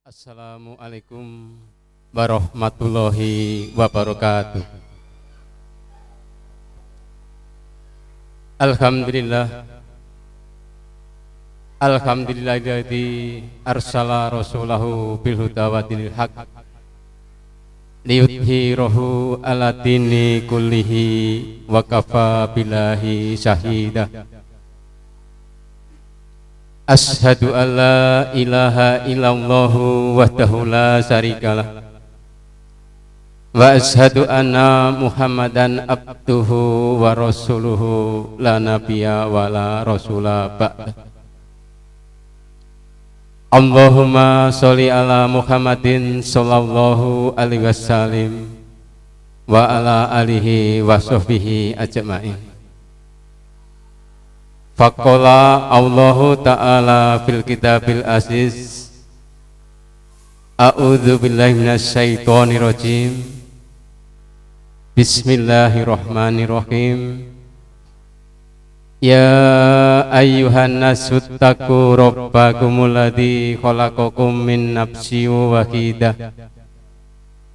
Assalamualaikum warahmatullahi wabarakatuh. Alhamdulillah, alhamdulillahilladzi arsala rasulahu bil huda wa dinil haq liyudhhirahu ala dini kullihi wa kafa billahi syahida. Ashhadu an la ilaha illallah wahdahu la syarikalah wa ashhadu anna Muhammadan abduhu wa rasuluhu la nabiyya wa la rasula ba'da. Allahumma sholli ala Muhammadin sallallahu alaihi wasallam wa ala alihi wa sahbihi ajma'in. Faqala Allahu ta'ala fil kitabil aziz, a'udzu billahi minasyaitonir rajim. Bismillahirrahmanirrahim. Ya ayyuhan nasu taqu rabbakumul ladzi khalaqakum min nafsin wahidah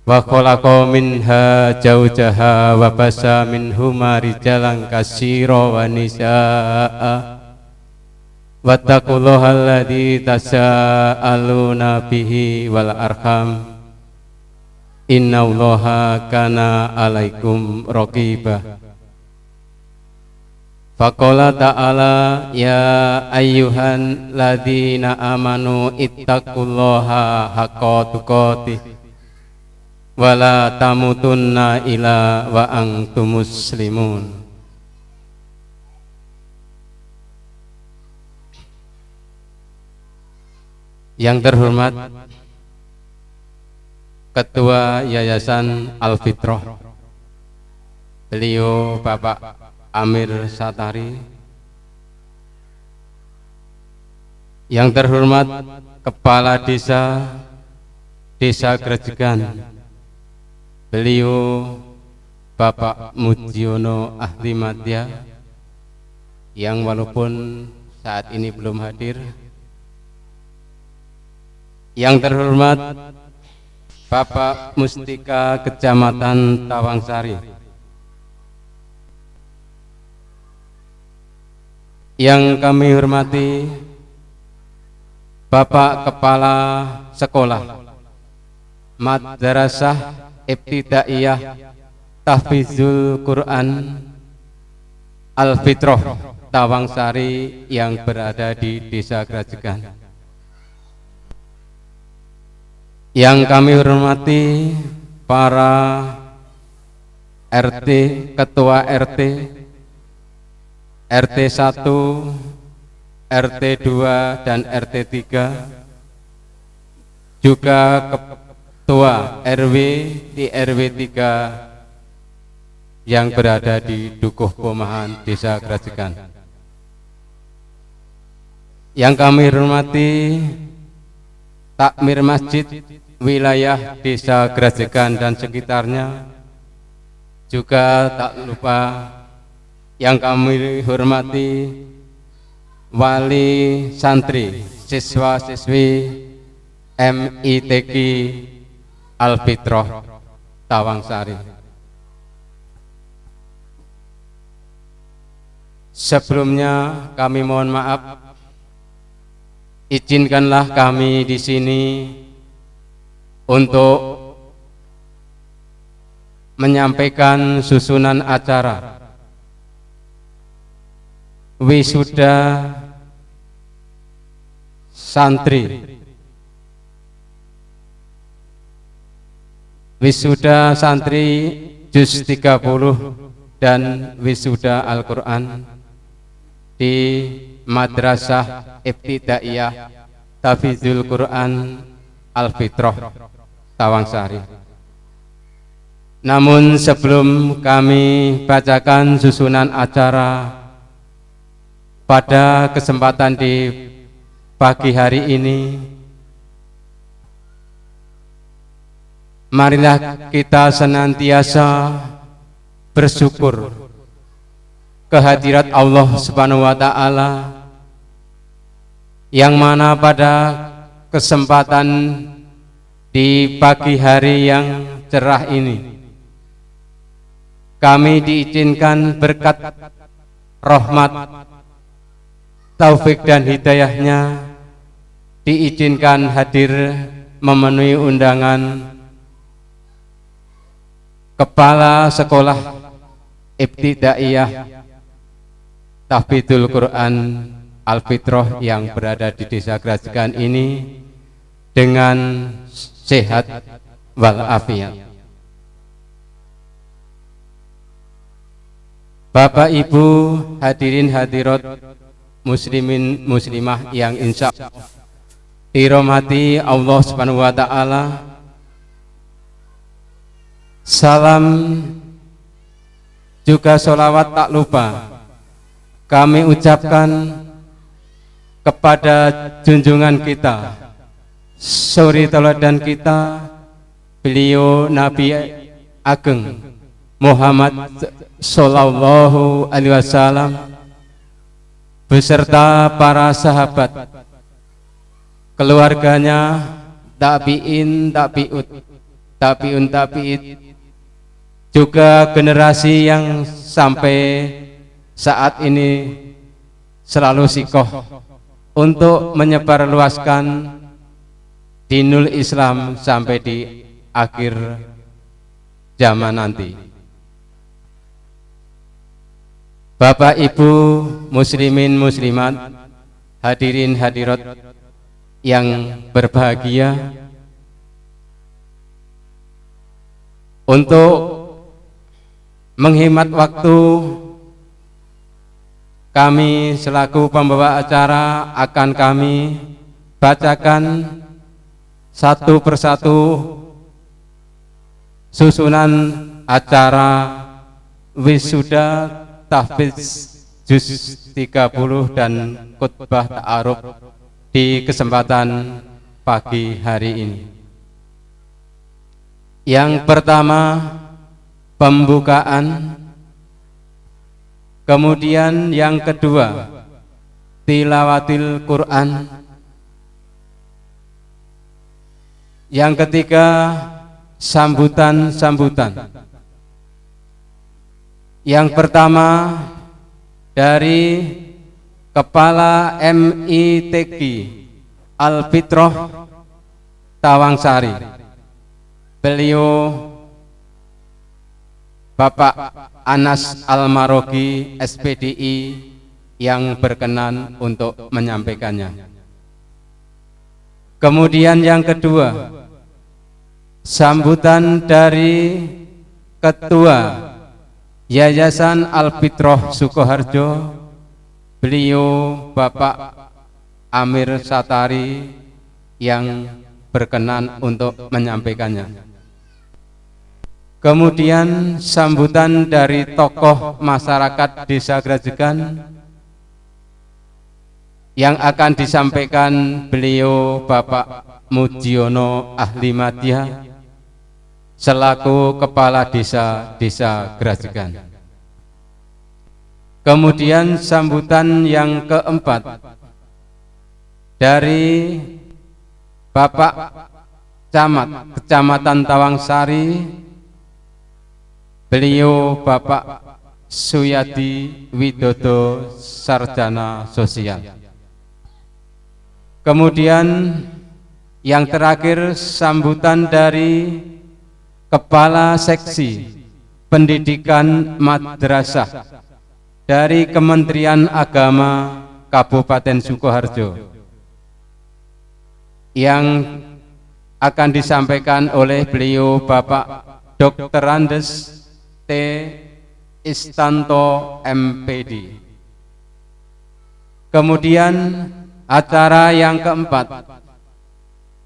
wa khalaqa minha zawjaha wa basa minhuma rijalan katsira wa nisaa wattaqullaha alladzi tasaaluna bihi wal arham innallaha kana 'alaikum raqiba. Faqala ta'ala ya ayyuhan ladzina amanu ittaqullaha haqqa tuqatih wala tamutunna illa wa antum muslimun. Yang terhormat Ketua Yayasan Al-Fitrah, beliau Bapak Amir Satari. Yang terhormat Kepala Desa Grejegan, beliau Bapak Mujiono Ahli Madya, yang walaupun saat ini belum hadir. Yang terhormat Bapak Mustika Kecamatan Tawangsari, yang kami hormati Bapak Kepala Sekolah Madrasah Ibtidaiyah Tahfizul Quran Al-Fitrah Tawangsari yang berada di Desa Grejegan. Yang kami hormati para RT, Ketua RT, RT 1, RT 2 dan RT 3, juga Ketua RW di RW 3 yang berada di Dukuh Pomahan, Desa Grejegan. Yang kami hormati takmir masjid wilayah Desa Grejegan dan sekitarnya, juga tak lupa yang kami hormati wali santri, siswa-siswi MITQ Al-Fitrah Tawangsari. Sebelumnya kami mohon maaf, izinkanlah kami di sini untuk menyampaikan susunan acara wisuda santri, wisuda santri juz 30 dan wisuda Al-Quran di Madrasah Ibtidaiyah Tahfizul Quran Al-Fitrah Tawangsari. Namun sebelum kami bacakan susunan acara pada kesempatan di pagi hari ini, marilah kita senantiasa bersyukur kehadirat Allah Subhanahu wa Ta'ala, yang mana pada kesempatan Di pagi hari yang cerah ini kami diizinkan berkat rahmat, taufik dan hidayahnya, diizinkan hadir memenuhi undangan Kepala Sekolah Ibtidaiyah Tahfidzul Quran Al-Fitrah yang berada di Desa Grajigan ini dengan sehat walafiat. Bapak Ibu hadirin hadirat muslimin muslimah yang insya Allah dirahmati Allah Subhanahu wa taala. Salam juga sholawat tak lupa kami ucapkan kepada junjungan kita, suri teladan kita, beliau Nabi Ageng Muhammad Sallallahu Alaihi Wasallam beserta para sahabat, keluarganya, tabi'in, tabi'un, juga generasi yang sampai saat ini selalu sikoh untuk menyebarluaskan dinul Islam sampai di akhir zaman nanti. Bapak Ibu muslimin muslimat, hadirin hadirat yang berbahagia, untuk menghemat waktu kami selaku pembawa acara akan kami bacakan satu persatu susunan acara wisuda tahfidz juz 30 dan khutbah ta'aruf di kesempatan pagi hari ini. Yang pertama pembukaan, kemudian yang kedua tilawatil Quran, yang ketiga sambutan-sambutan. Yang pertama dari Kepala MITQ Al-Fitrah Tawangsari, beliau Bapak Anas Al-Marogi SPDI yang berkenan untuk menyampaikannya. Kemudian yang kedua sambutan dari Ketua Yayasan Al-Fitrah Sukoharjo, beliau Bapak Amir Satari yang berkenan untuk menyampaikannya. Kemudian sambutan dari tokoh masyarakat Desa Grajigan yang akan disampaikan beliau Bapak Mujiono Ahli Madya selaku Kepala Desa Grajigan. Kemudian sambutan yang keempat dari Bapak Camat Kecamatan Tawangsari, beliau Bapak Suyadi Widodo Sarjana Sosial. Kemudian yang terakhir sambutan dari Kepala Seksi Pendidikan Madrasah dari Kementerian Agama Kabupaten Sukoharjo yang akan disampaikan oleh beliau Bapak Dr. Andes T. Istanto MPD. Kemudian acara yang keempat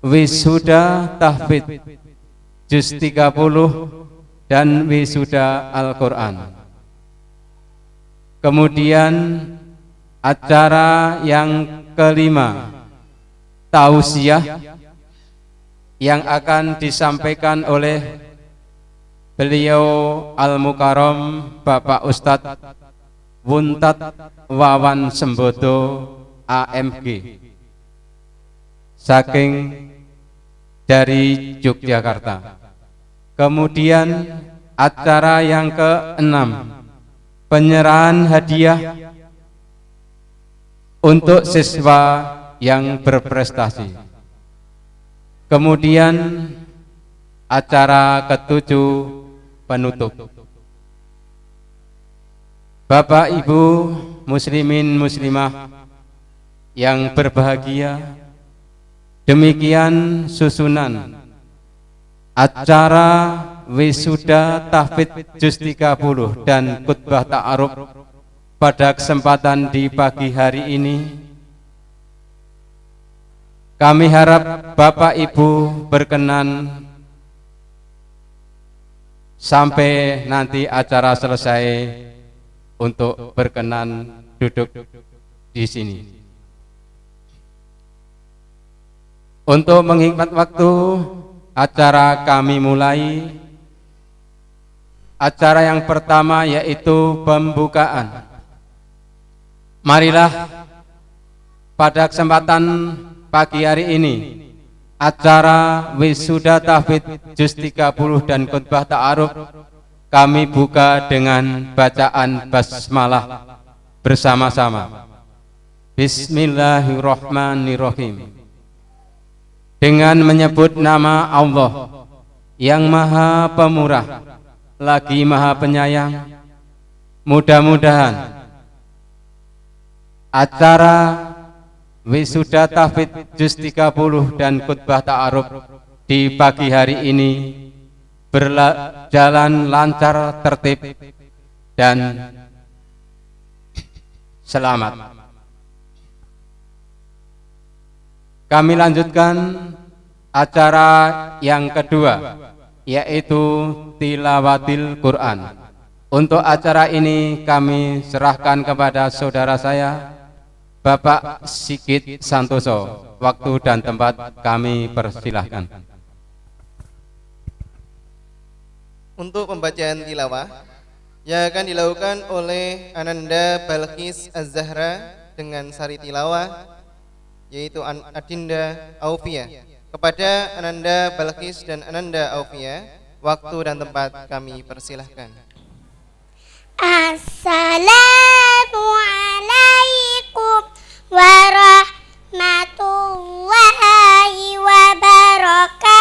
wisuda tahfidz juz 30 dan wisuda Al-Quran. Kemudian acara yang kelima tausiah yang akan disampaikan oleh beliau Al-Mukarram Bapak Ustadz Wuntat Wawan Sembodo AMG saking dari Yogyakarta. Kemudian acara yang keenam, penyerahan hadiah untuk siswa yang berprestasi. Kemudian acara ketujuh, penutup. Bapak Ibu muslimin muslimah yang berbahagia, demikian susunan acara wisuda tahfidz juz 30 dan khutbah ta'aruf pada kesempatan di pagi hari ini. Kami harap Bapak Ibu berkenan sampai nanti acara selesai untuk berkenan duduk di sini. Untuk menghemat waktu, acara kami mulai. Acara yang pertama yaitu pembukaan. Marilah pada kesempatan pagi hari ini acara wisuda tahfidz juz 30 dan khutbah ta'aruf kami buka dengan bacaan basmalah bersama-sama. Bismillahirrahmanirrahim. Dengan menyebut nama Allah yang Maha Pemurah lagi Maha Penyayang, mudah-mudahan acara wisuda tahfidz juz 30 dan khutbah ta'aruf di pagi hari ini berjalan lancar, tertib, dan selamat. Kami lanjutkan acara yang kedua, yaitu tilawatil Quran. Untuk acara ini kami serahkan kepada saudara saya, Bapak Sigit Santoso. Waktu dan tempat kami persilahkan. Untuk pembacaan tilawah yang akan dilakukan oleh Ananda Balqis Az-Zahra dengan sari tilawah yaitu Adinda Aufia. Kepada Ananda Balqis dan Ananda Aufia, waktu dan tempat kami persilahkan. Assalamualaikum warahmatullahi wabarakatuh.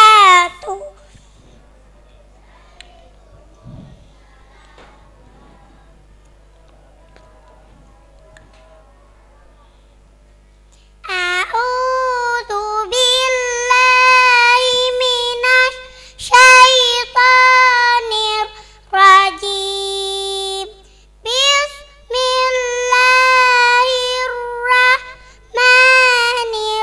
A'udzu billahi minasy syaithanir rajim. Bismillahirrahmanirrahim.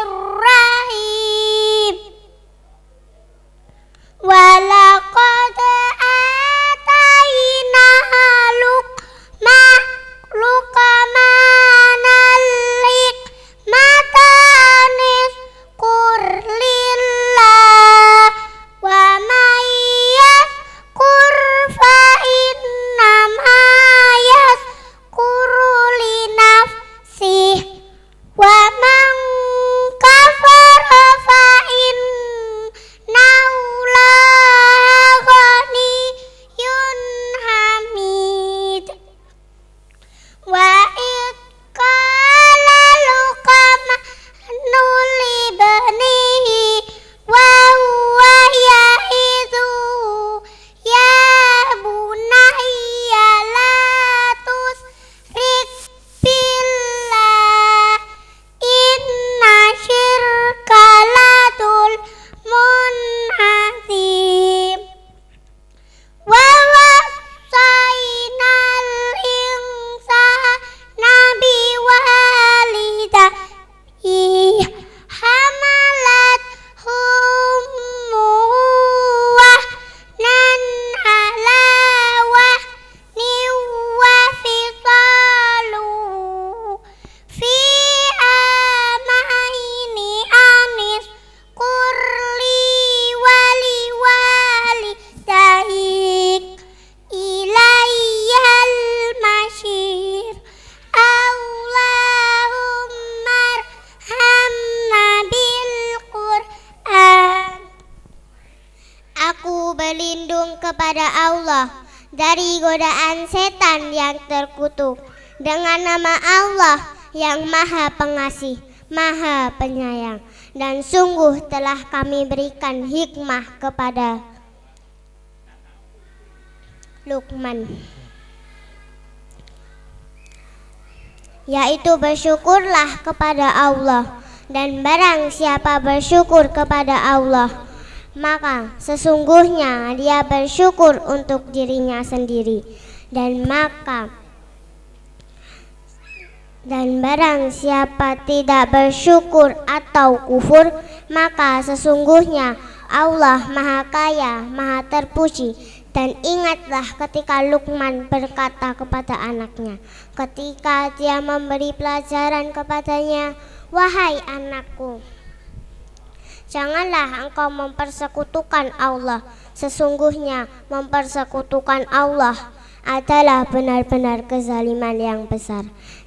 berlindung kepada Allah dari godaan setan yang terkutuk dengan nama Allah yang Maha Pengasih, Maha Penyayang. Dan sungguh telah kami berikan hikmah kepada Luqman, yaitu bersyukurlah kepada Allah, dan barang siapa bersyukur kepada Allah, maka sesungguhnya dia bersyukur untuk dirinya sendiri, dan barang siapa tidak bersyukur atau kufur, maka sesungguhnya Allah Maha Kaya, Maha Terpuji. Dan ingatlah ketika Luqman berkata kepada anaknya, ketika dia memberi pelajaran kepadanya, wahai anakku, janganlah engkau mempersekutukan Allah. Sesungguhnya mempersekutukan Allah adalah benar-benar kezaliman yang besar.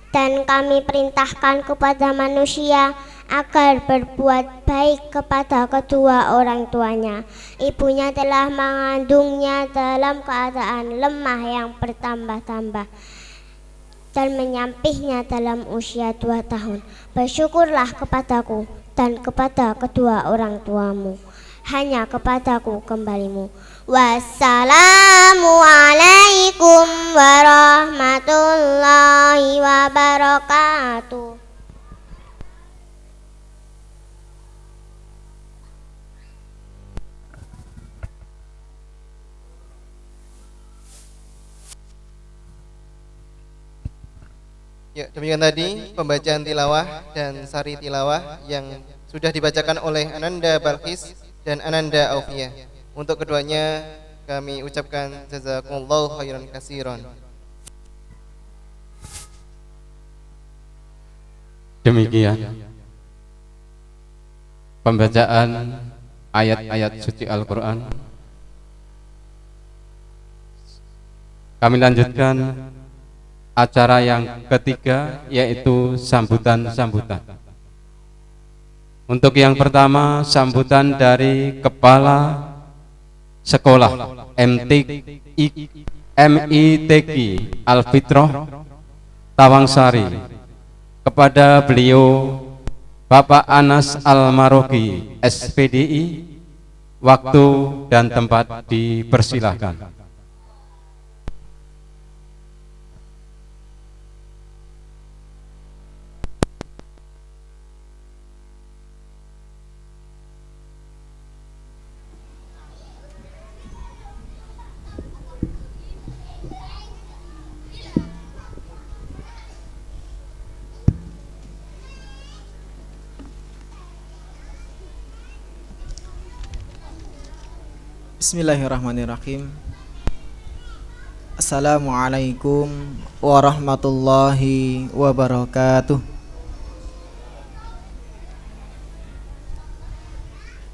Dan kami perintahkan kepada manusia agar berbuat baik kepada kedua orang tuanya. Ibunya telah mengandungnya dalam keadaan lemah yang bertambah-tambah dan menyampihnya dalam usia 2 tahun. Bersyukurlah kepadaku dan kepada kedua orang tuamu. Hanya kepadaku kembalimu. Wassalamualaikum warahmatullahi wabarakatuh. Ya, demikian tadi pembacaan tilawah dan sari tilawah yang sudah dibacakan oleh Ananda Balqis dan Ananda Aufiyah. Untuk keduanya kami ucapkan jazakumullahu khairan katsiran. Demikian pembacaan ayat-ayat suci Al-Quran. Kami lanjutkan acara yang ketiga, yaitu sambutan-sambutan. Untuk yang pertama, sambutan dari Kepala Sekolah MITQ Al-Fitrah Tawangsari. Kepada beliau Bapak Anas Al-Maroki SPDI, waktu dan tempat dipersilahkan. Bismillahirrahmanirrahim. Assalamualaikum warahmatullahi wabarakatuh.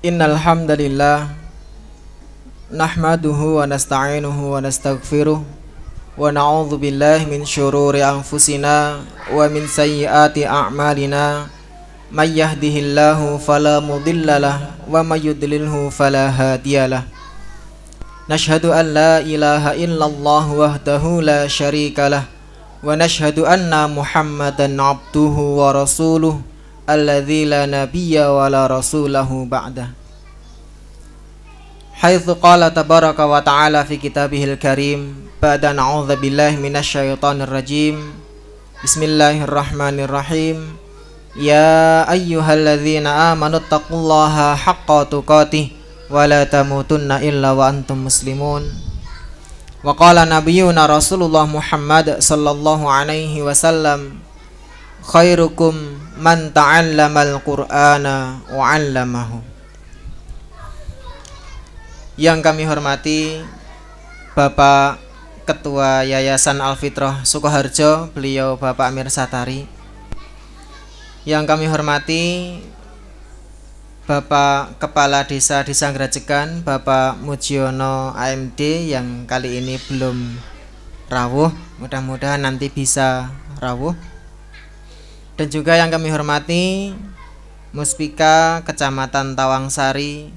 Innal hamdalillah nahmaduhu wa nasta'inuhu wa nastaghfiruh wa na'udzu billahi min syururi anfusina wa min sayyiati a'malina. May yahdihillahu fala mudhillalah wa may yudlilhu fala hadiyalah. Nashhadu an la ilaha illallah wahdahu la syarikalah wa nashhadu anna Muhammadan abduhu wa rasuluh alladzi la nabiyya wa la rasulahu ba'dah. Haitsu qala tabaraka wa ta'ala fi kitabihil karim ba'da na'udzu billahi minasyaitonir rajim. Bismillahirrahmanirrahim. Ya ayyuhalladzina amanu taqullaha haqqa tuqatih wa la tamutunna illa wa antum muslimun. Wa qala nabiyyuna Rasulullah Muhammad sallallahu alaihi wasallam, khairukum man ta'allamal qur'ana wa 'allamahu. Yang kami hormati Bapak Ketua Yayasan Al-Fitrah Sukoharjo, beliau Bapak Amir Satari. Yang kami hormati Bapak Kepala Desa di Sanggrajegan, Bapak Mujiono AMD yang kali ini belum rawuh, mudah-mudahan nanti bisa rawuh. Dan juga yang kami hormati Muspika Kecamatan Tawangsari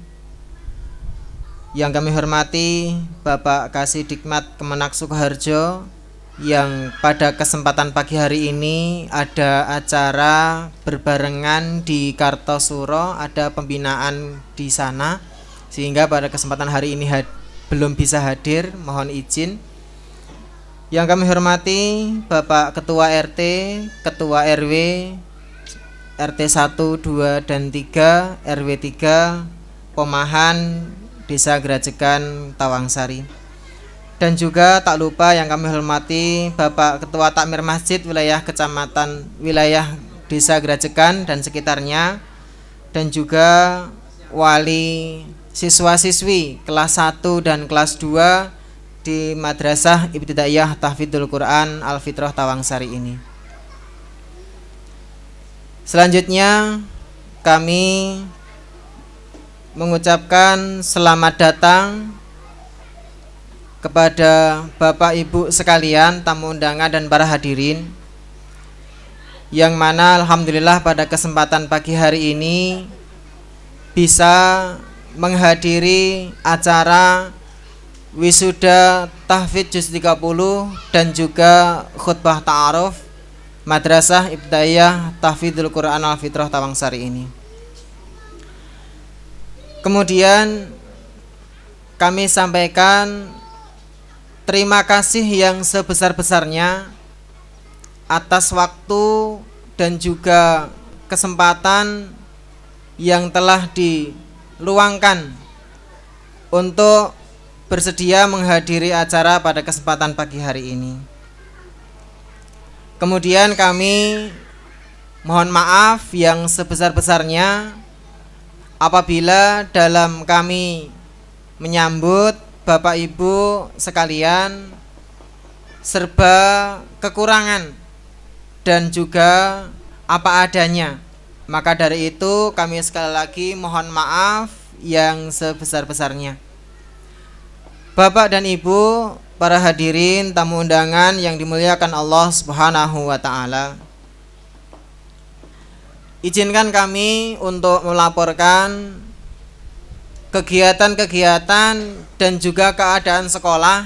Yang kami hormati Bapak Kasih Dikmat Kemenak Sukoharjo, yang pada kesempatan pagi hari ini ada acara berbarengan di Kartosuro, ada pembinaan di sana, sehingga pada kesempatan hari ini belum bisa hadir, mohon izin. Yang kami hormati Bapak Ketua RT, Ketua RW, RT 1, 2, dan 3, RW 3, Pemahan, Desa Gerajegan, Tawangsari. Dan juga tak lupa yang kami hormati Bapak Ketua Takmir Masjid wilayah Kecamatan, wilayah Desa Gerajegan dan sekitarnya, dan juga wali siswa-siswi kelas 1 dan kelas 2 di Madrasah Ibtidaiyah Tahfidzul Quran Al-Fitrah Tawangsari ini. Selanjutnya kami mengucapkan selamat datang kepada Bapak Ibu sekalian, tamu undangan dan para hadirin, yang mana alhamdulillah pada kesempatan pagi hari ini bisa menghadiri acara wisuda tahfidz juz 30 dan juga khutbah ta'aruf Madrasah Ibtidaiyah Tahfidzul Quran Al-Fitrah Tawangsari ini. Kemudian kami sampaikan terima kasih yang sebesar-besarnya atas waktu dan juga kesempatan yang telah diluangkan untuk bersedia menghadiri acara pada kesempatan pagi hari ini. Kemudian kami mohon maaf yang sebesar-besarnya apabila dalam kami menyambut Bapak Ibu sekalian serba kekurangan dan juga apa adanya. Maka dari itu kami sekali lagi mohon maaf yang sebesar-besarnya. Bapak dan Ibu, para hadirin tamu undangan yang dimuliakan Allah Subhanahu wa taala. Izinkan kami untuk melaporkan kegiatan-kegiatan dan juga keadaan sekolah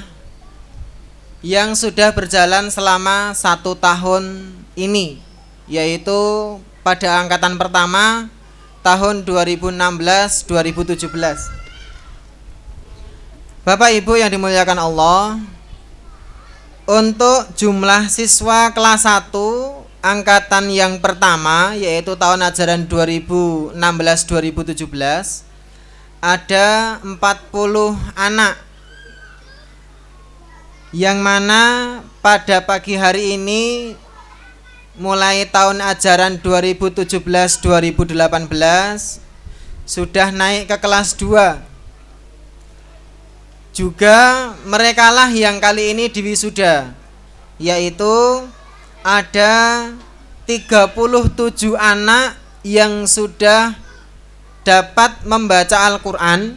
yang sudah berjalan selama 1 tahun ini, yaitu pada angkatan pertama tahun 2016-2017. Bapak Ibu yang dimuliakan Allah, untuk jumlah siswa kelas 1 angkatan yang pertama, yaitu tahun ajaran 2016-2017, ada 40 anak, yang mana pada pagi hari ini mulai tahun ajaran 2017-2018 sudah naik ke kelas 2. Juga merekalah yang kali ini diwisuda, yaitu ada 37 anak yang sudah dapat membaca Al-Quran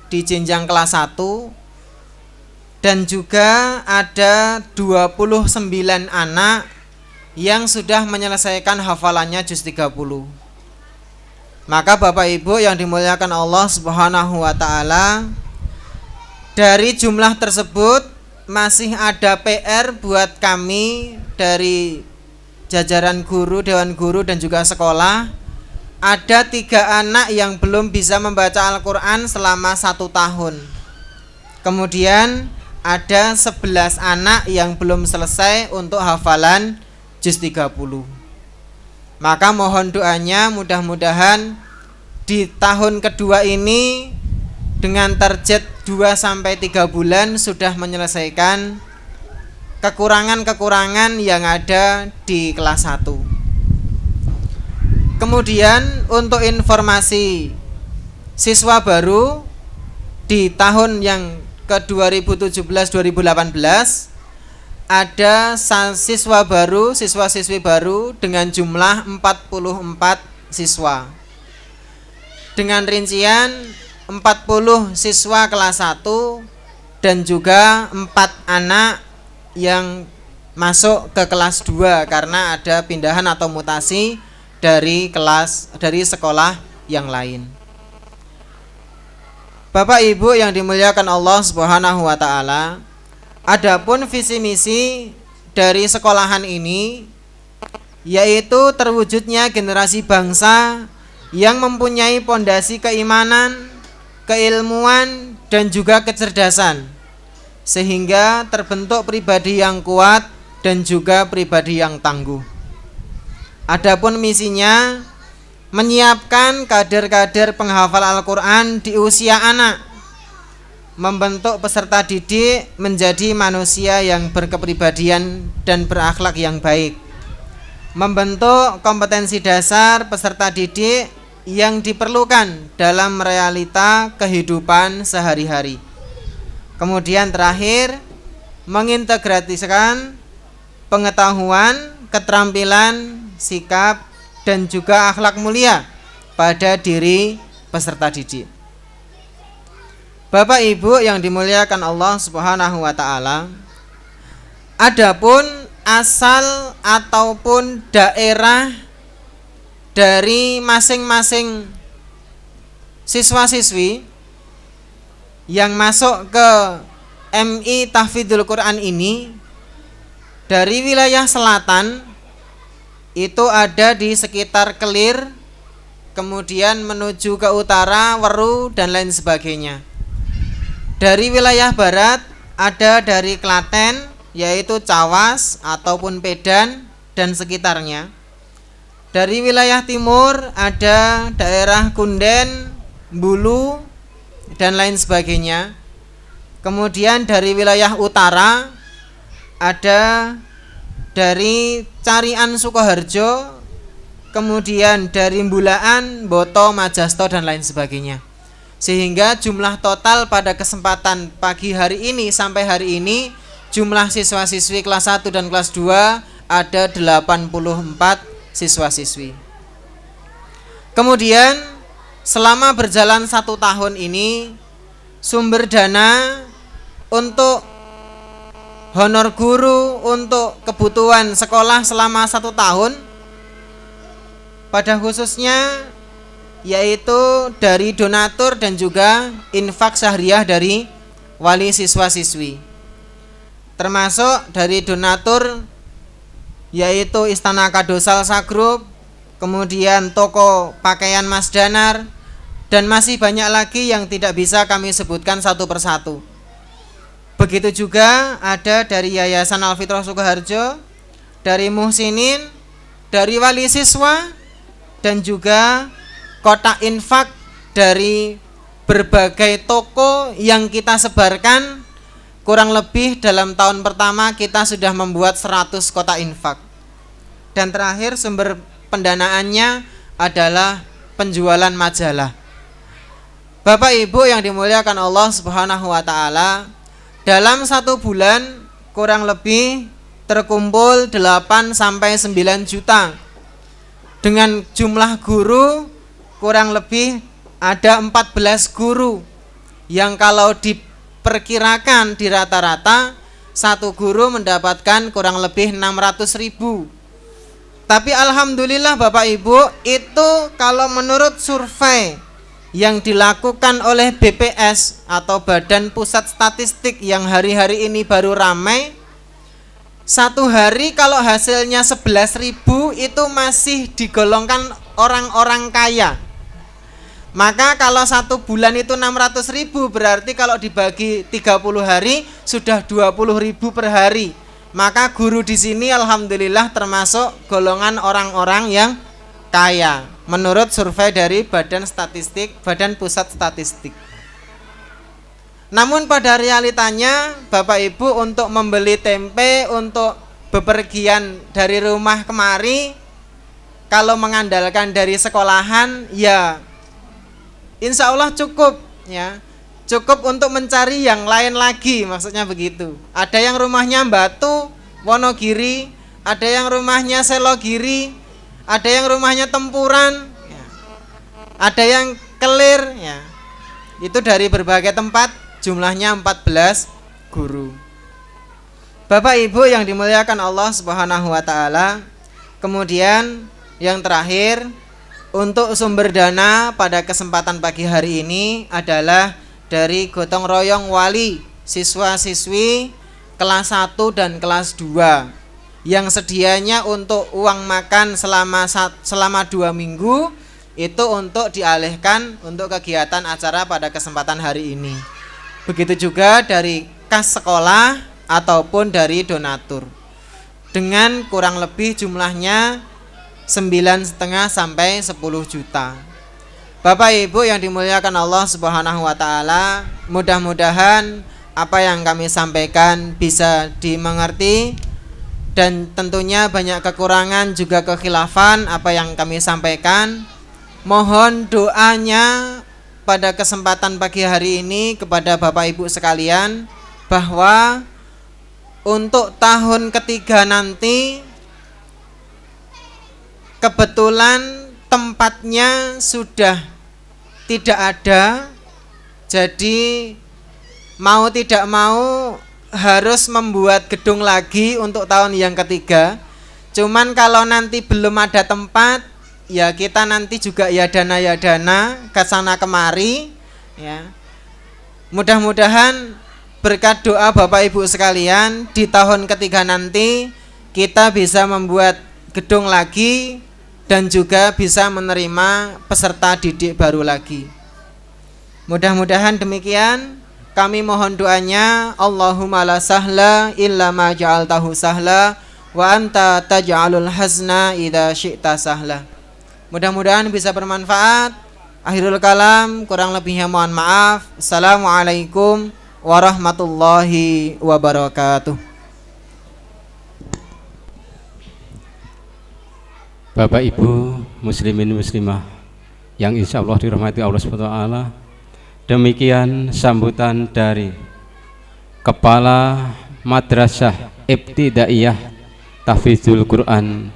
di jenjang kelas 1, dan juga ada 29 anak yang sudah menyelesaikan hafalannya juz 30. Maka Bapak Ibu yang dimuliakan Allah Subhanahu wa taala, dari jumlah tersebut masih ada PR buat kami dari jajaran guru, dewan guru dan juga sekolah. Ada 3 anak yang belum bisa membaca Al-Quran selama 1 tahun. Kemudian ada 11 anak yang belum selesai untuk hafalan juz 30. Maka mohon doanya, mudah-mudahan di tahun kedua ini dengan target 2-3 bulan sudah menyelesaikan kekurangan-kekurangan yang ada di kelas 1. Kemudian untuk informasi siswa baru di tahun yang ke 2017-2018, ada siswa baru, siswa-siswi baru dengan jumlah 44 siswa. Dengan rincian 40 siswa kelas 1 dan juga 4 anak yang masuk ke kelas 2 karena ada pindahan atau mutasi dari sekolah yang lain. Bapak Ibu yang dimuliakan Allah Subhanahu wa taala, adapun visi misi dari sekolahan ini yaitu terwujudnya generasi bangsa yang mempunyai pondasi keimanan, keilmuan dan juga kecerdasan, sehingga terbentuk pribadi yang kuat dan juga pribadi yang tangguh. Adapun misinya menyiapkan kader-kader penghafal Al-Quran di usia anak, membentuk peserta didik menjadi manusia yang berkepribadian dan berakhlak yang baik, membentuk kompetensi dasar peserta didik yang diperlukan dalam realita kehidupan sehari-hari. Kemudian terakhir, mengintegrasikan pengetahuan, keterampilan, sikap dan juga akhlak mulia pada diri peserta didik. Bapak Ibu yang dimuliakan Allah Subhanahu wa taala, adapun asal ataupun daerah dari masing-masing siswa-siswi yang masuk ke MI Tahfidzul Quran ini dari wilayah selatan itu ada di sekitar Kelir, kemudian menuju ke utara, Weru dan lain sebagainya. Dari wilayah barat ada dari Klaten, yaitu Cawas ataupun Pedan dan sekitarnya. Dari wilayah timur ada daerah Kunden, Bulu dan lain sebagainya. Kemudian dari wilayah utara ada dari Carian Sukoharjo, kemudian dari Bulaan, Boto, Majasto dan lain sebagainya. Sehingga jumlah total pada kesempatan pagi hari ini sampai hari ini jumlah siswa-siswi kelas 1 dan kelas 2 ada 84 siswa-siswi. Kemudian selama berjalan 1 tahun ini sumber dana untuk honor guru untuk kebutuhan sekolah selama 1 tahun pada khususnya yaitu dari donatur dan juga infak syahriah dari wali siswa-siswi, termasuk dari donatur yaitu Istana Kado Salsa Group, kemudian toko pakaian Mas Danar, dan masih banyak lagi yang tidak bisa kami sebutkan satu persatu. Begitu juga ada dari Yayasan Al-Fitrah Sukoharjo, dari Muhsinin, dari wali siswa, dan juga kotak infak dari berbagai toko yang kita sebarkan. Kurang lebih dalam tahun pertama kita sudah membuat 100 kotak infak. Dan terakhir sumber pendanaannya adalah penjualan majalah. Bapak Ibu yang dimuliakan Allah Subhanahu wa taala, dalam 1 bulan kurang lebih terkumpul 8 sampai 9 juta. Dengan jumlah guru kurang lebih ada 14 guru yang kalau diperkirakan di rata-rata 1 guru mendapatkan kurang lebih 600.000. Tapi alhamdulillah Bapak Ibu, itu kalau menurut survei yang dilakukan oleh BPS atau Badan Pusat Statistik yang hari-hari ini baru ramai, 1 hari kalau hasilnya 11.000 itu masih digolongkan orang-orang kaya. Maka kalau 1 bulan itu 600.000, berarti kalau dibagi 30 hari sudah 20.000 per hari. Maka guru di sini alhamdulillah termasuk golongan orang-orang yang kaya menurut survei dari Badan Pusat Statistik. Namun pada realitanya Bapak Ibu untuk membeli tempe untuk bepergian dari rumah kemari, kalau mengandalkan dari sekolahan ya insya Allah cukup ya. Cukup untuk mencari yang lain lagi, maksudnya begitu. Ada yang rumahnya Batu, Wonogiri, ada yang rumahnya Selogiri, ada yang rumahnya Tempuran ya. Ada yang Kelir ya. Itu dari berbagai tempat, jumlahnya 14 guru. Bapak Ibu yang dimuliakan Allah Subhanahu wa taala. Kemudian yang terakhir, untuk sumber dana pada kesempatan pagi hari ini adalah dari gotong royong wali siswa-siswi kelas 1 dan kelas 2 yang sedianya untuk uang makan selama 2 minggu itu untuk dialihkan untuk kegiatan acara pada kesempatan hari ini. Begitu juga dari kas sekolah ataupun dari donatur. Dengan kurang lebih jumlahnya 9,5 sampai 10 juta. Bapak Ibu yang dimuliakan Allah Subhanahu wa taala, mudah-mudahan apa yang kami sampaikan bisa dimengerti dan tentunya banyak kekurangan juga kekhilafan apa yang kami sampaikan. Mohon doanya pada kesempatan pagi hari ini kepada Bapak Ibu sekalian bahwa untuk tahun ketiga nanti kebetulan tempatnya sudah tidak ada, jadi mau tidak mau harus membuat gedung lagi untuk tahun yang ketiga. Cuman kalau nanti belum ada tempat, ya kita nanti juga ya dana ke sana kemari ya. Mudah-mudahan berkat doa Bapak Ibu sekalian di tahun ketiga nanti kita bisa membuat gedung lagi dan juga bisa menerima peserta didik baru lagi. Mudah-mudahan demikian. Kami mohon doanya. Allahumma la sahla illa ma ja'altahu sahla wa anta taj'alul hazna idza syi'ta sahla. Mudah-mudahan bisa bermanfaat. Akhirul kalam, kurang lebihnya mohon maaf. Assalamualaikum warahmatullahi wabarakatuh. Bapak Ibu muslimin muslimah yang insya Allah dirahmati Allah SWT, demikian sambutan dari Kepala Madrasah Ibtidaiyah Tahfidzul Quran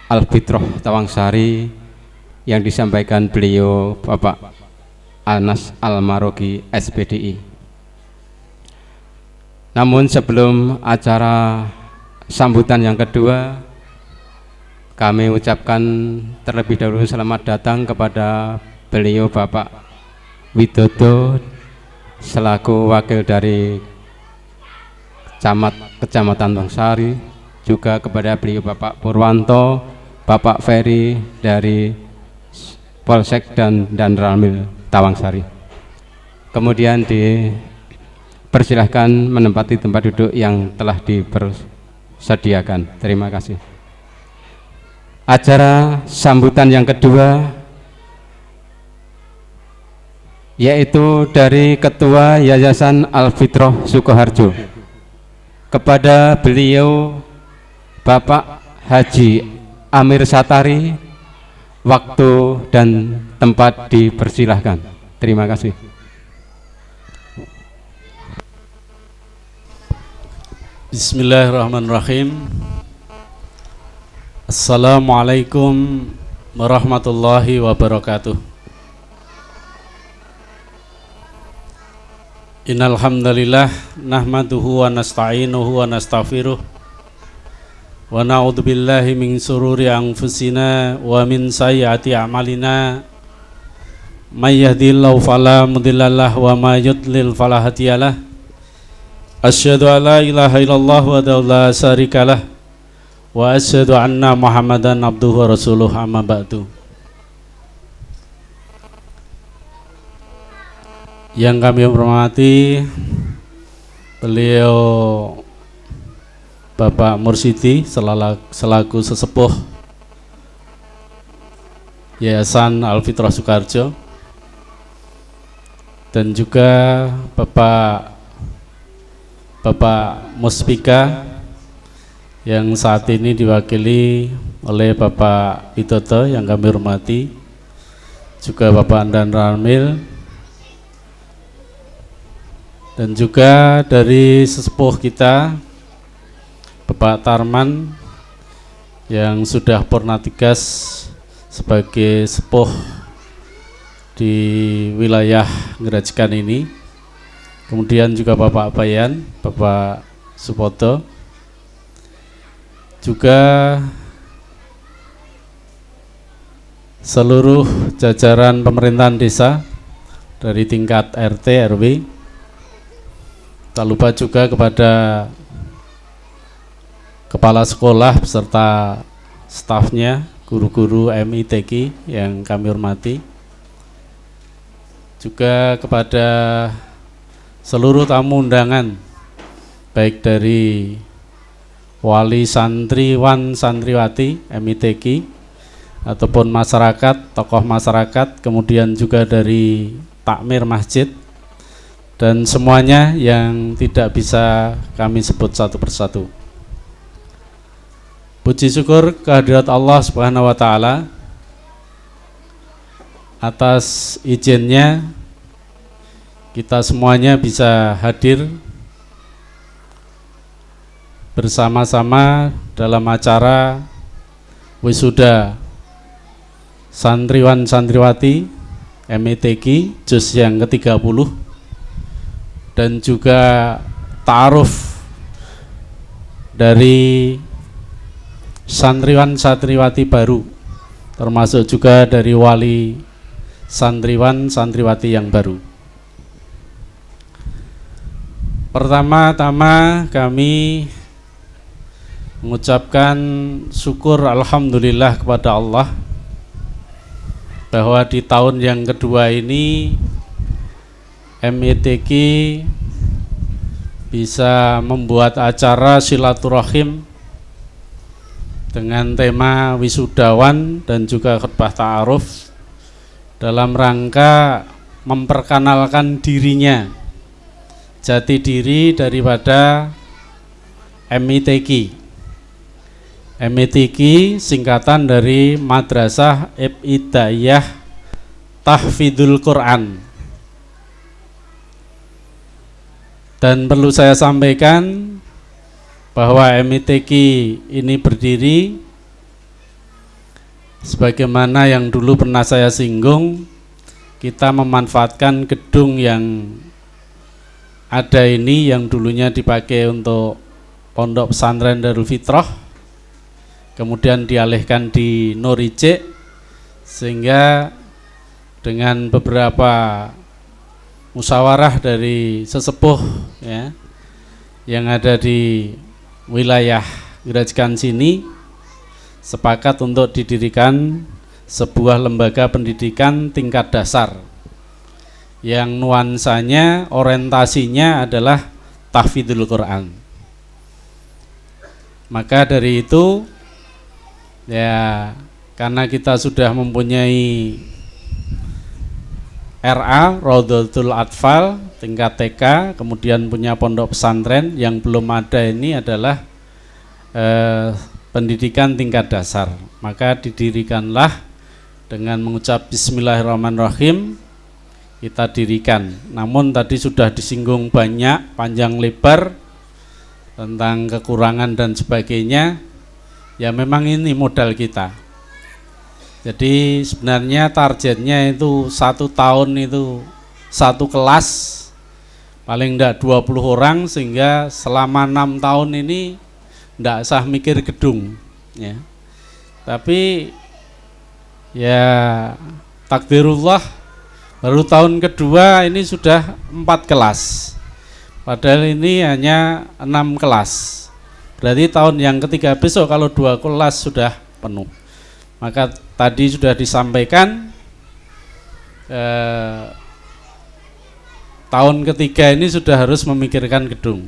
Al-Fitrah Tawangsari yang disampaikan beliau Bapak Anas Al-Marogi SPDI. Namun sebelum acara sambutan yang kedua, kami ucapkan terlebih dahulu selamat datang kepada beliau Bapak Widodo selaku wakil dari Kecamatan Tawangsari, juga kepada beliau Bapak Purwanto, Bapak Ferry dari Polsek dan Ramil Tawangsari. Kemudian dipersilahkan menempati tempat duduk yang telah dipersediakan. Terima kasih. Acara sambutan yang kedua yaitu dari Ketua Yayasan Al-Fitrah Sukoharjo. Kepada beliau Bapak Haji Amir Satari, waktu dan tempat dipersilahkan. Terima kasih. Bismillahirrahmanirrahim. Assalamualaikum warahmatullahi wabarakatuh. Innal hamdalillah nahmaduhu wa nasta'inuhu wa nastaghfiruh wa na'udzu billahi min shururi anfusina wa min sayyiati a'malina. May yahdihillahu fala mudhillalah wa may yudlil fala hadiyalah. Asyhadu an la ilaha illallah wa la syarikalah wa asyhadu anna Muhammadan abduhu wa rasuluh, amma ba'du. Yang kami hormati beliau Bapak Mursidi selaku sesepuh Yayasan Al-Fitrah Sukoharjo, dan juga Bapak Muspika yang saat ini diwakili oleh Bapak Widodo yang kami hormati, juga Bapak Andan Ramil, dan juga dari sesepuh kita Bapak Tarman yang sudah purna tugas sebagai sepuh di wilayah Ngerajikan ini. Kemudian juga Bapak Bayan, Bapak Supoto, juga seluruh jajaran pemerintahan desa dari tingkat RT RW, Tak lupa juga kepada kepala sekolah beserta stafnya, guru-guru MITQ yang kami hormati. Juga kepada seluruh tamu undangan, baik dari wali santriwan santriwati MITQ ataupun masyarakat, tokoh masyarakat, kemudian juga dari takmir masjid, dan semuanya yang tidak bisa kami sebut satu persatu. Puji syukur kehadirat Allah Subhanahu wa taala atas izinnya kita semuanya bisa hadir bersama-sama dalam acara wisuda santriwan santriwati MITQ juz yang ke-30 dan juga ta'aruf dari santriwan santriwati baru, termasuk juga dari wali santriwan santriwati yang baru. Pertama-tama kami mengucapkan syukur alhamdulillah kepada Allah bahwa di tahun yang kedua ini MITQ bisa membuat acara silaturahim dengan tema wisudawan dan juga khutbah ta'aruf dalam rangka memperkenalkan dirinya, jati diri daripada MITQ. MITQ singkatan dari Madrasah Ibtidaiyah Tahfidzul Quran. Dan perlu saya sampaikan bahwa MITQ ini berdiri sebagaimana yang dulu pernah saya singgung, kita memanfaatkan gedung yang ada ini yang dulunya dipakai untuk Pondok Pesantren Darul Fitrah, kemudian dialihkan di Nurice, sehingga dengan beberapa musyawarah dari sesepuh ya yang ada di wilayah Gerajikan sini sepakat untuk didirikan sebuah lembaga pendidikan tingkat dasar yang nuansanya, orientasinya adalah tahfidzul Quran. Maka dari itu ya, karena kita sudah mempunyai RA, Raudhatul Atfal, tingkat TK, kemudian punya pondok pesantren, yang belum ada ini adalah pendidikan tingkat dasar. Maka didirikanlah dengan mengucap Bismillahirrahmanirrahim, kita dirikan. Namun tadi sudah disinggung banyak, panjang lebar, tentang kekurangan dan sebagainya. Ya memang ini modal kita. Jadi sebenarnya targetnya itu 1 tahun itu 1 kelas paling enggak 20 orang, sehingga selama 6 tahun ini enggak usah mikir gedung ya. Tapi ya takdirullah baru tahun kedua ini sudah 4 kelas. Padahal ini hanya 6 kelas. Berarti tahun yang ketiga besok kalau 2 kelas sudah penuh. Maka tadi sudah disampaikan tahun ketiga ini sudah harus memikirkan gedung.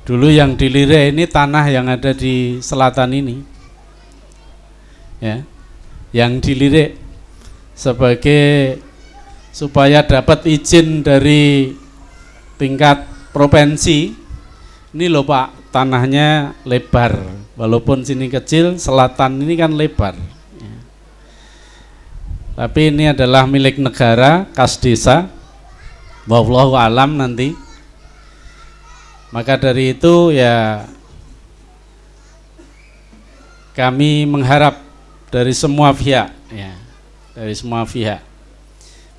Dulu yang di Lire ini tanah yang ada di selatan ini ya, yang di Lire sebagai supaya dapat izin dari tingkat provinsi. Ini loh Pak, tanahnya lebar, walaupun sini kecil, selatan ini kan lebar ya. Tapi ini adalah milik negara, kas desa, wallahu alam nanti. Maka dari itu ya kami mengharap dari semua pihak ya, dari semua pihak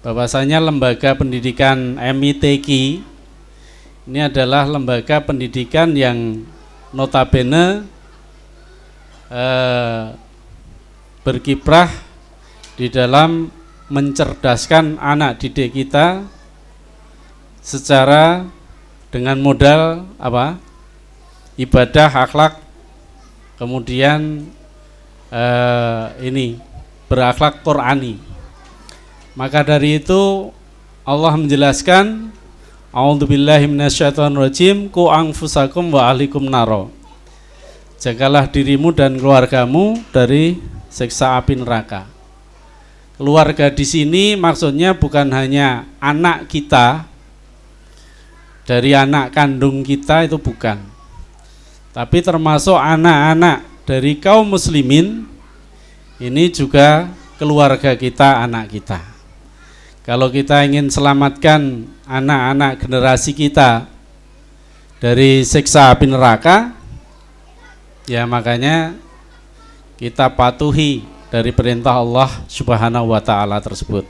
bahwasanya lembaga pendidikan MITQ ini adalah lembaga pendidikan yang notabene berkiprah di dalam mencerdaskan anak didik kita secara dengan modal apa? Ibadah, akhlak, kemudian ini berakhlak Qur'ani. Maka dari itu Allah menjelaskan, a'udzubillahi minasyaitonirrajim, qu anfusakum wa ahlikum naro. Jagalah dirimu dan keluargamu dari siksa api neraka. Keluarga di sini maksudnya bukan hanya anak kita, dari anak kandung kita itu bukan, tapi termasuk anak-anak dari kaum muslimin, ini juga keluarga kita, anak kita. Kalau kita ingin selamatkan anak-anak generasi kita dari siksa api neraka, ya makanya kita patuhi dari perintah Allah Subhanahu wa ta'ala tersebut.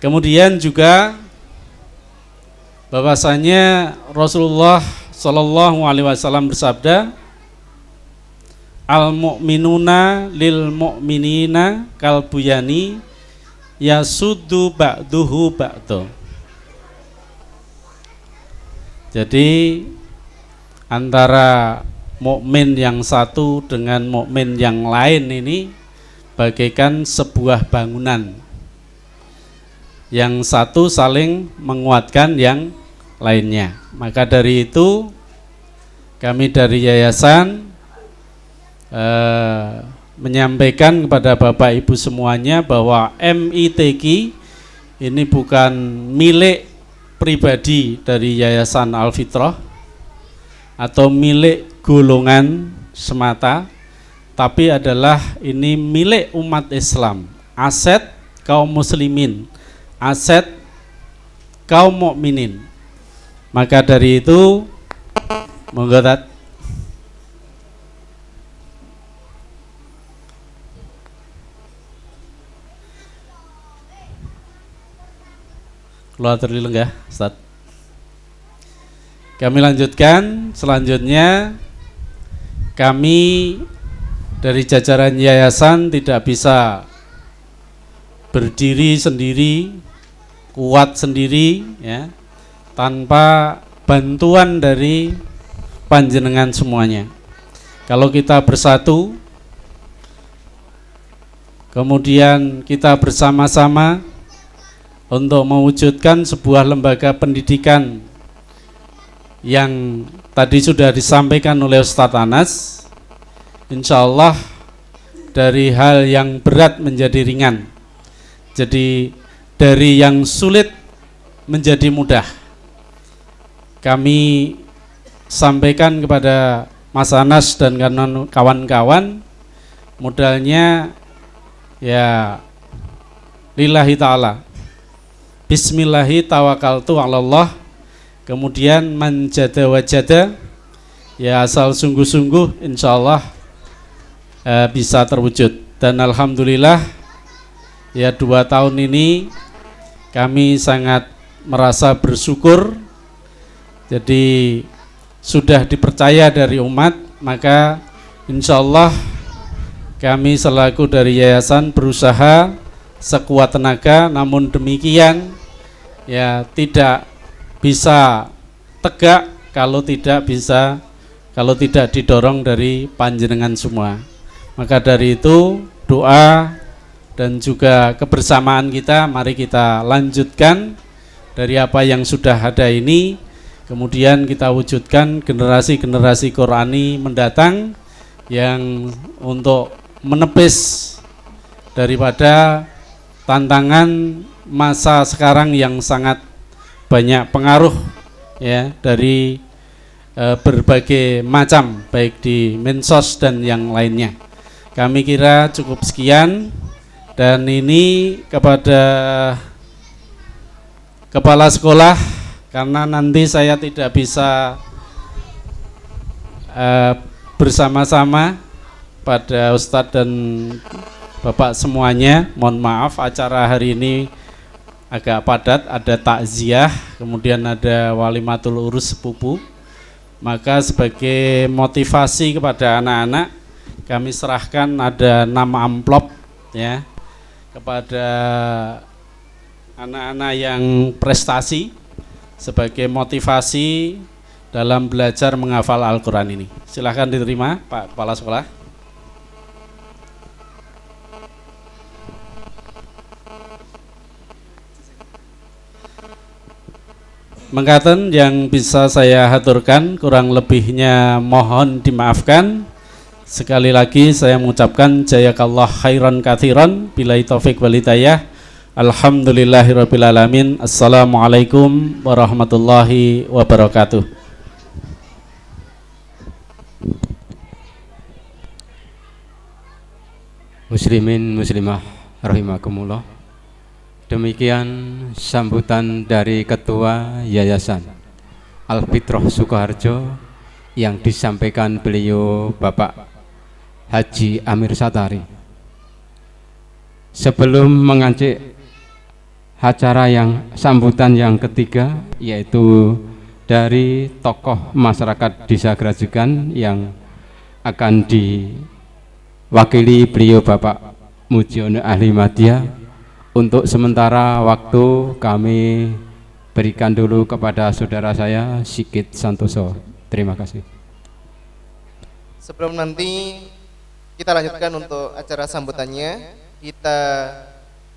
Kemudian juga bahwasanya Rasulullah Shallallahu alaihi wasallam bersabda, al-mu'minuna lil mu'minina kal buyani yasuddu ba'duhu ba'du. Jadi antara mukmin yang satu dengan mukmin yang lain ini bagaikan sebuah bangunan. Yang satu saling menguatkan yang lainnya. Maka dari itu kami dari yayasan menyampaikan kepada Bapak Ibu semuanya bahwa MITQ ini bukan milik pribadi dari Yayasan Al-Fitrah atau milik golongan semata, tapi adalah ini milik umat Islam, aset kaum muslimin, aset kaum mukminin. Maka dari itu monggo Tat. Keluar terliling ya, Ustaz. Kami lanjutkan. Selanjutnya kami dari jajaran yayasan tidak bisa berdiri sendiri, kuat sendiri ya, tanpa bantuan dari panjenengan semuanya. Kalau kita bersatu, kemudian kita bersama-sama untuk mewujudkan sebuah lembaga pendidikan yang tadi sudah disampaikan oleh Ustadz Anas, insya Allah dari hal yang berat menjadi ringan, jadi dari yang sulit menjadi mudah. Kami sampaikan kepada Mas Anas dan kawan-kawan, modalnya ya lillahi ta'ala, bismillahi tawakaltu ala Allah, kemudian manjada wajada, ya asal sungguh-sungguh insya Allah bisa terwujud. Dan alhamdulillah ya 2 tahun ini kami sangat merasa bersyukur, jadi sudah dipercaya dari umat, maka insya Allah kami selaku dari yayasan berusaha sekuat tenaga, namun demikian ya tidak bisa tegak kalau tidak didorong dari panjenengan semua. Maka dari itu doa dan juga kebersamaan kita mari kita lanjutkan dari apa yang sudah ada ini, kemudian kita wujudkan generasi-generasi Qurani mendatang yang untuk menepis daripada tantangan masa sekarang yang sangat banyak pengaruh ya dari berbagai macam, baik di medsos dan yang lainnya. Kami kira cukup sekian, dan ini kepada kepala sekolah, karena nanti saya tidak bisa bersama-sama pada Ustadz dan Bapak semuanya, mohon maaf acara hari ini agak padat, ada takziah, kemudian ada walimatul urus sepupu. Maka sebagai motivasi kepada anak-anak, kami serahkan ada 6 amplop ya kepada anak-anak yang prestasi. sebagai motivasi dalam belajar menghafal Al-Quran ini. Silahkan diterima Pak Kepala Sekolah. Mengkaten yang bisa saya haturkan, kurang lebihnya mohon dimaafkan. Sekali lagi saya mengucapkan jazakallah khairan katsiran, billahi taufik wal hidayah. Alhamdulillahirabbil alamin. Assalamualaikum warahmatullahi wabarakatuh. Muslimin muslimah rahimakumullah. Demikian sambutan dari Ketua Yayasan Al-Fitrah Sukoharjo yang disampaikan beliau Bapak Haji Amir Satari. Sebelum mengancik acara yang sambutan yang ketiga, yaitu dari tokoh masyarakat Desa Grajugan yang akan diwakili beliau Bapak Mujiono Ahli Madya. Untuk sementara waktu kami berikan dulu kepada saudara saya Sigit Santoso. Terima kasih. Sebelum nanti kita lanjutkan untuk acara sambutannya, kita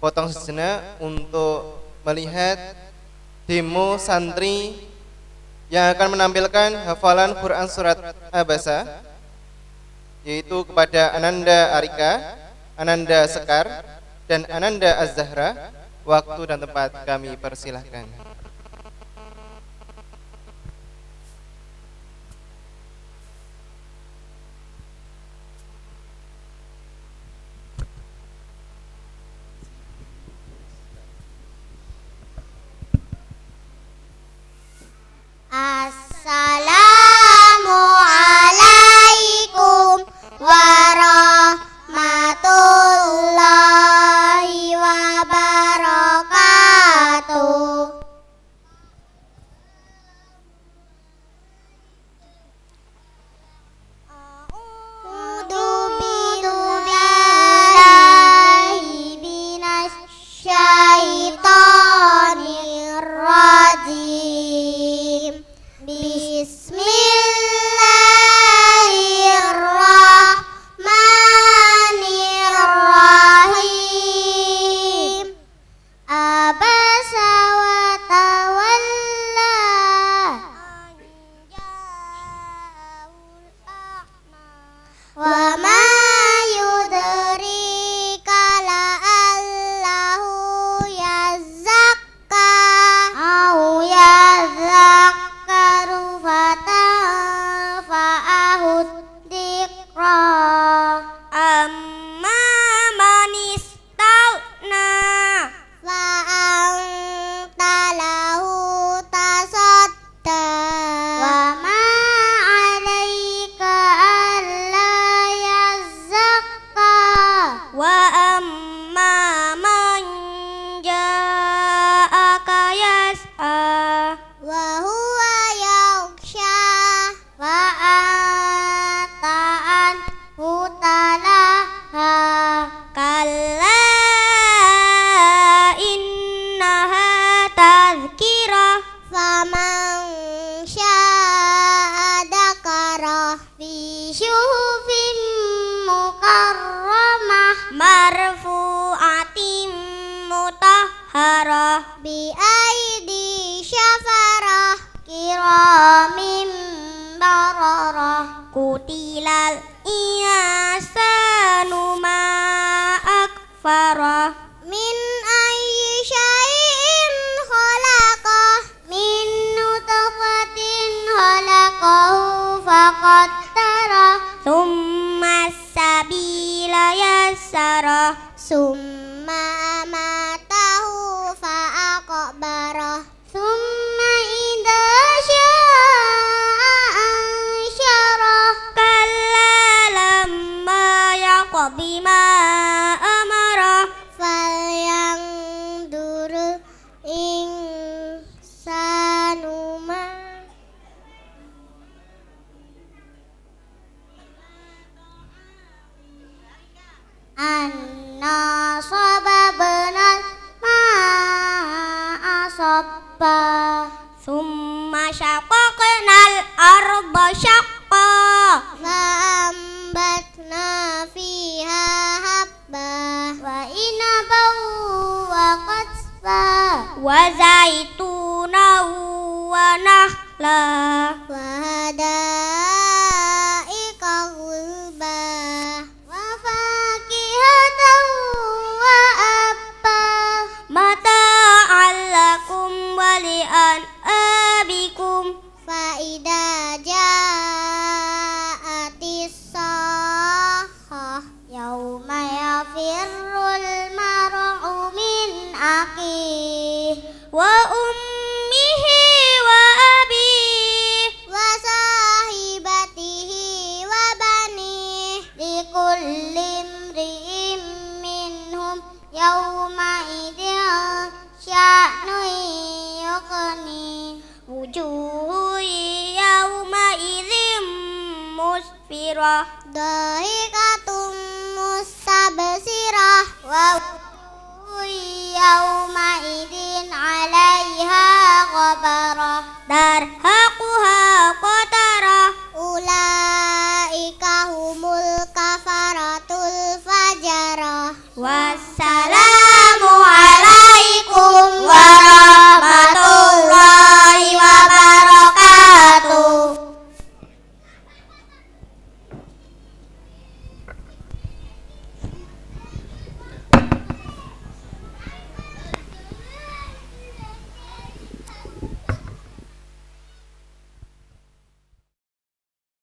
potong sejenak untuk melihat demo santri yang akan menampilkan hafalan Quran surat Abasa, yaitu kepada Ananda Arika, Ananda Sekar, dan Ananda Az-Zahra. Waktu dan tempat kami persilahkan. Assalamualaikum warahmatullahi wabarakatuh. A'udzu billahi minasyaitonir rajim. Bismillahirrahmanirrahim. Abasa wa tawalla wa ma yudrika la'allahu yazakka au yazakkaru fatanfa'ahud dzikra. Amma man istaghna fa'anta lahu tasadda wa ma 'alaika alla yazakka wa amma man ja'aka yas'a wa huwa yakhsha wa anta anhu talaha kalla innaha tadhkirah faman syaa dzakara fi syuhufin mukarramah marfu'atin mutahharah bi aidi syafarah kiramin bararah kutilal insanu ma akfarah min ayyi syai'in khalaqah min nutfatin khalaqahu faqaddarah thumma sabila yassarah summa amatahu fa'aqbarah thumma idza syaa ansyarah kalla lamma yaqdi ma amara falyandur insanu ma anna sababna ma asabba Summa syaqaqnal arda syaqqa Fa'ambatna fiha habba Wa inaban wa qasfa Wa zaitunan wa nahla Wa hadaika gulba Wa fakihatan wa abba Mata'an lakum wa li'an'abikum Fa'idha ja'atis sakhah Yawma yafirrul mar'u min akhih Wa ummihi wa abih Wa sahibatihi wa banih Likulli imri'in minhum Yawma idin sya'nun yuqni Wujuhu yawma idin musfirah Dahikatum mustabsirah Wa wujuhu yawma idin alaiha ghabarah Darhaquha qatarah Ulaika humul kafaratul fajarah Wassalam